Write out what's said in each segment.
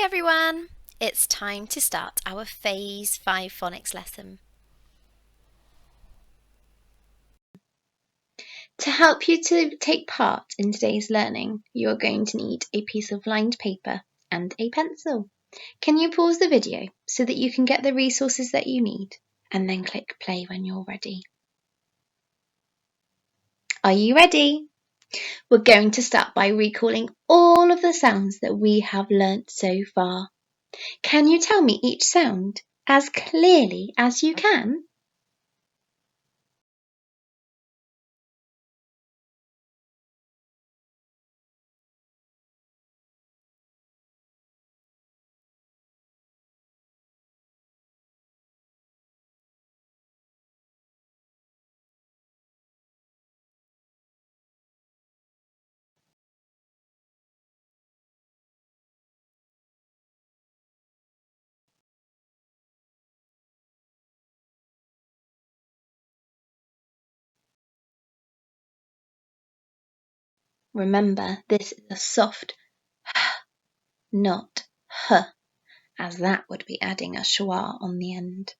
Hi everyone! It's time to start our Phase 5 phonics lesson. To help you to take part in today's learning, you are going to need a piece of lined paper and a pencil. Can you pause the video so that you can get the resources that you need and then click play when you're ready? Are you ready? We're going to start by recalling all of the sounds that we have learnt so far. Can you tell me each sound as clearly as you can? Remember, this is a soft h, not h, as that would be adding a schwa on the end.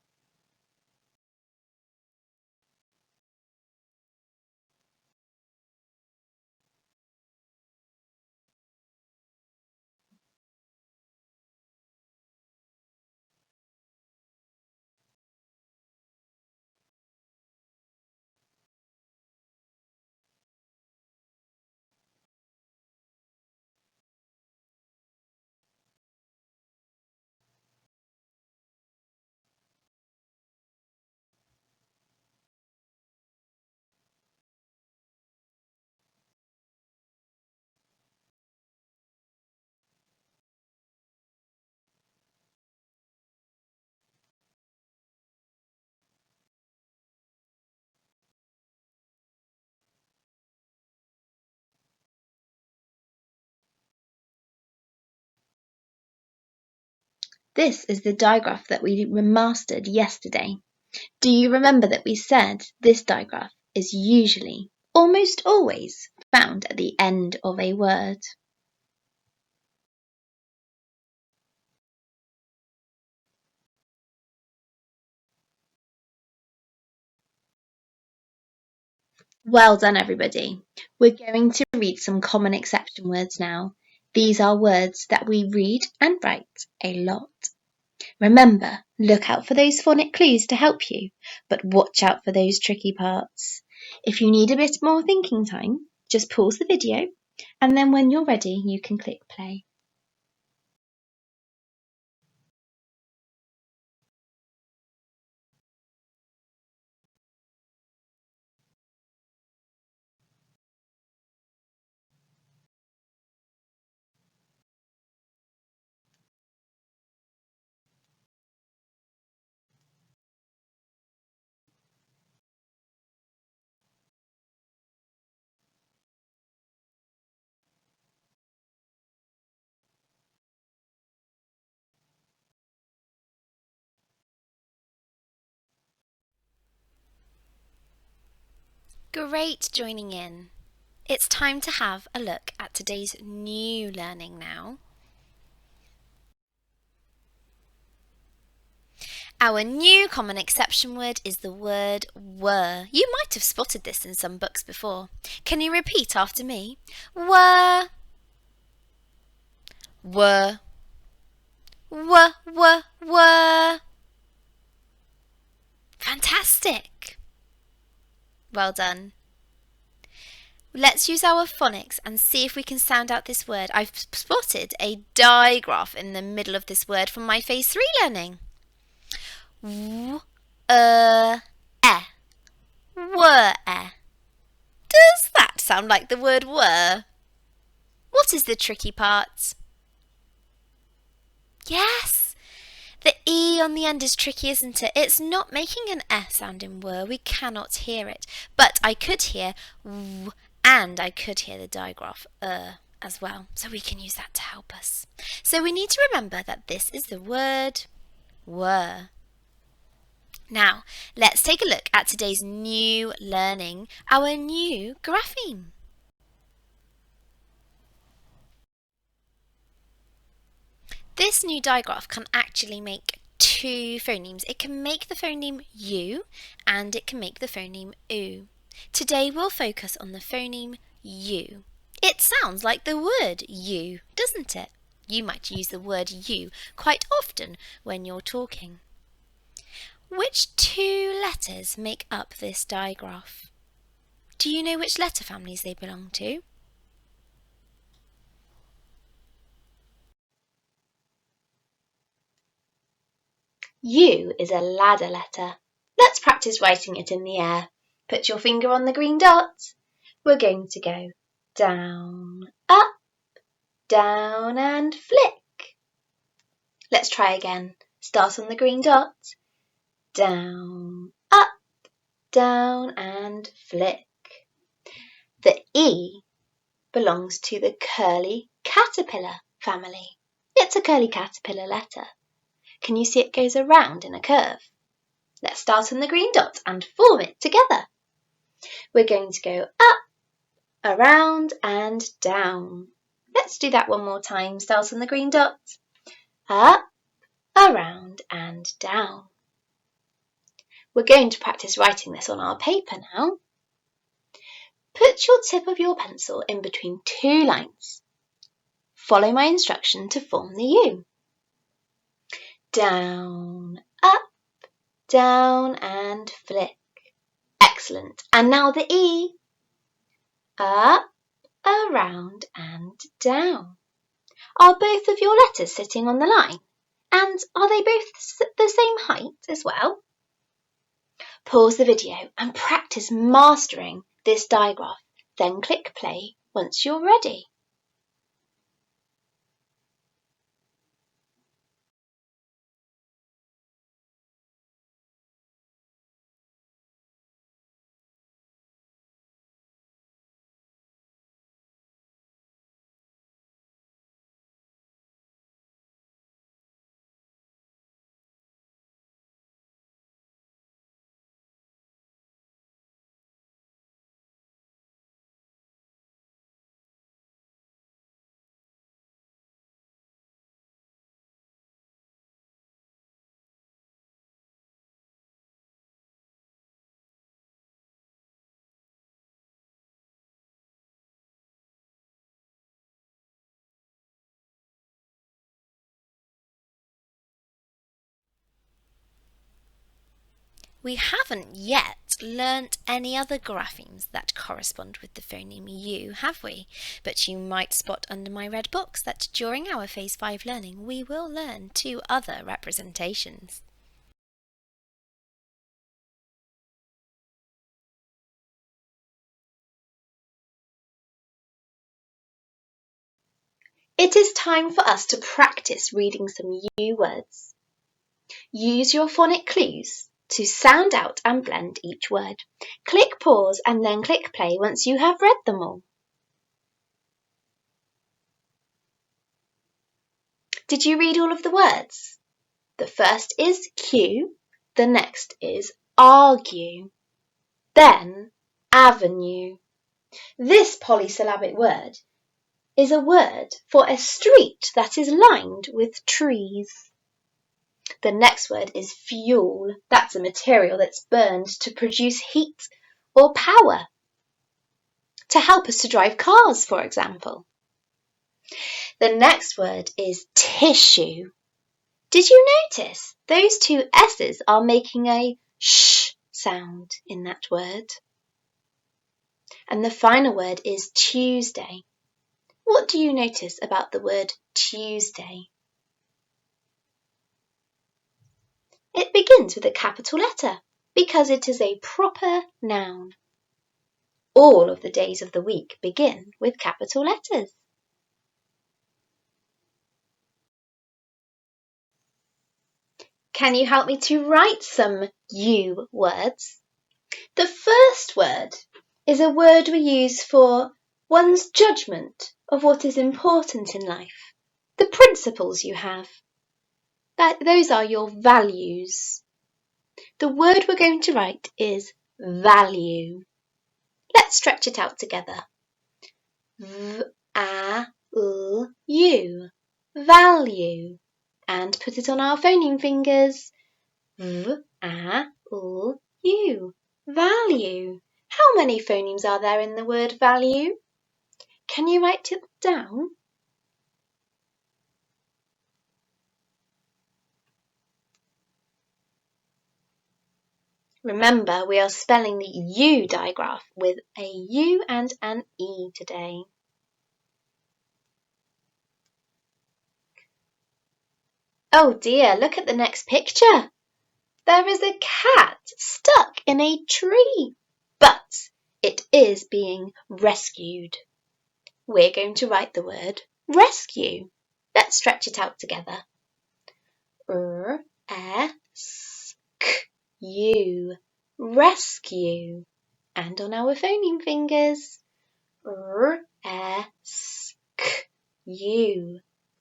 This is the digraph that we remastered yesterday. Do you remember that we said this digraph is usually, almost always, found at the end of a word? Well done, everybody. We're going to read some common exception words now. These are words that we read and write a lot. Remember, look out for those phonic clues to help you, but watch out for those tricky parts. If you need a bit more thinking time, just pause the video, and then when you're ready, you can click play. Great joining in. It's time to have a look at today's new learning now. Our new common exception word is the word were. You might have spotted this in some books before. Can you repeat after me? Were. Were. Were. Fantastic. Well done. Let's use our phonics and see if we can sound out this word. I've spotted a digraph in the middle of this word from my Phase 3 learning. Were. Does that sound like the word were? What is the tricky part? Yes, the E on the end is tricky, isn't it? It's not making an sound in were. We cannot hear it. But I could hear w, and I could hear the digraph as well. So we can use that to help us. So we need to remember that this is the word were. Now, let's take a look at today's new learning, our new grapheme. This new digraph can actually make two phonemes. It can make the phoneme U and it can make the phoneme oo. Today we'll focus on the phoneme U. It sounds like the word you, doesn't it? You might use the word you quite often when you're talking. Which two letters make up this digraph? Do you know which letter families they belong to? U is a ladder letter. Let's practice writing it in the air. Put your finger on the green dot. We're going to go down, up, down and flick. Let's try again. Start on the green dot. Down, up, down and flick. The E belongs to the curly caterpillar family. It's a curly caterpillar letter. Can you see it goes around in a curve? Let's start on the green dot and form it together. We're going to go up, around and down. Let's do that one more time. Start on the green dot. Up, around and down. We're going to practice writing this on our paper now. Put your tip of your pencil in between two lines. Follow my instruction to form the U. Down, up, down and flick. Excellent. And now the E. Up, around and down. Are both of your letters sitting on the line? And are they both the same height as well? Pause the video and practice mastering this digraph. Then click play once you're ready. We haven't yet learnt any other graphemes that correspond with the phoneme U, have we? But you might spot under my red box that during our Phase 5 learning we will learn two other representations. It is time for us to practice reading some U words. Use your phonic clues to sound out and blend each word. Click pause and then click play once you have read them all. Did you read all of the words? The first is Q, the next is argue, then avenue. This polysyllabic word is a word for a street that is lined with trees. The next word is fuel. That's a material that's burned to produce heat or power, to help us to drive cars, for example. The next word is tissue. Did you notice those two S's are making a sh sound in that word? And the final word is Tuesday. What do you notice about the word Tuesday? It begins with a capital letter because it is a proper noun. All of the days of the week begin with capital letters. Can you help me to write some U words? The first word is a word we use for one's judgment of what is important in life, the principles you have. Those are your values. The word we're going to write is value. Let's stretch it out together. V-A-L-U, value. and put it on our phoneme fingers. V-A-L-U. Value. How many phonemes are there in the word value? Can you write it down? Remember, we are spelling the U digraph with a U and an E today. Oh dear, look at the next picture. There is a cat stuck in a tree, but it is being rescued. We're going to write the word rescue. Let's stretch it out together. R-E-S-K-U. Rescue. And on our phoneme fingers. R-E-S-K-U.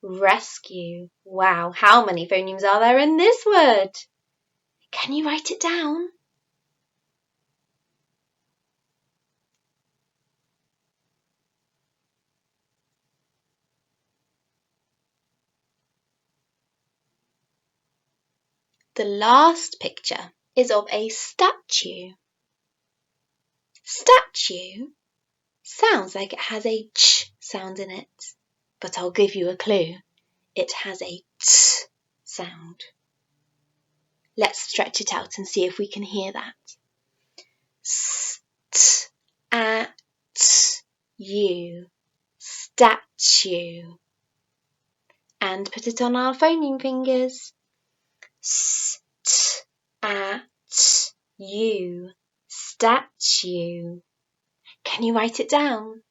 Rescue. Wow, how many phonemes are there in this word? Can you write it down? The last picture is of a statue. Statue sounds like it has a ch sound in it, but I'll give you a clue. It has a t sound. Let's stretch it out and see if we can hear that. S-t-a-t-u. Statue. And put it on our phoneme fingers. S-t-a-t-u. Statue. Can you write it down?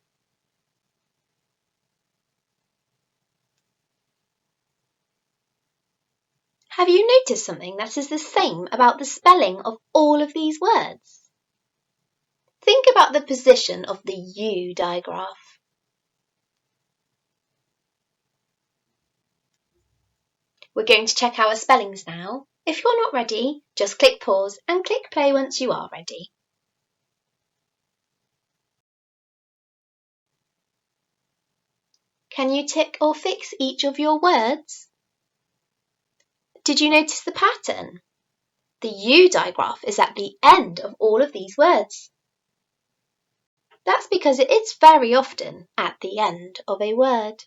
Have you noticed something that is the same about the spelling of all of these words? Think about the position of the U digraph. We're going to check our spellings now. If you're not ready, just click pause and click play once you are ready. Can you tick or fix each of your words? Did you notice the pattern? The U digraph is at the end of all of these words. That's because it is very often at the end of a word.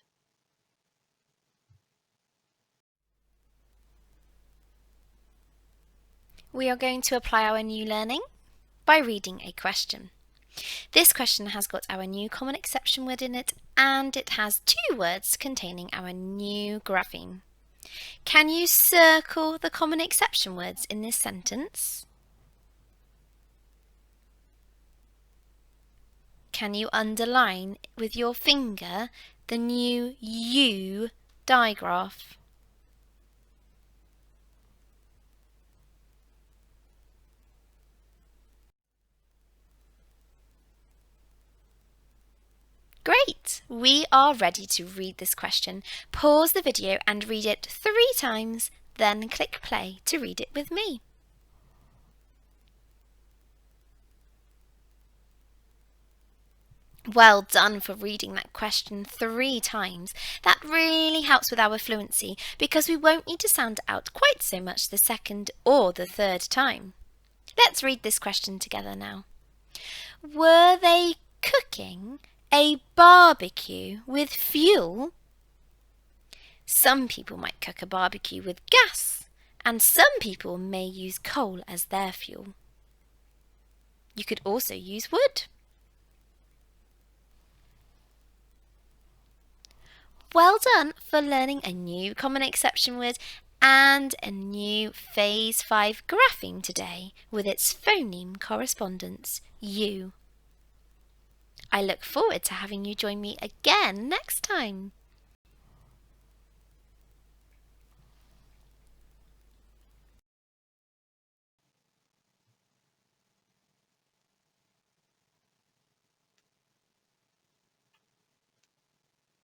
We are going to apply our new learning by reading a question. This question has got our new common exception word in it, and it has 2 words containing our new grapheme. Can you circle the common exception words in this sentence? Can you underline with your finger the new U digraph? Great! We are ready to read this question. Pause the video and read it 3 times, then click play to read it with me. Well done for reading that question 3 times. That really helps with our fluency because we won't need to sound it out quite so much the second or the third time. Let's read this question together now. Were they cooking a barbecue with fuel? Some people might cook a barbecue with gas, and some people may use coal as their fuel. You could also use wood. Well done for learning a new common exception word and a new Phase 5 grapheme today with its phoneme correspondence, U. I look forward to having you join me again next time.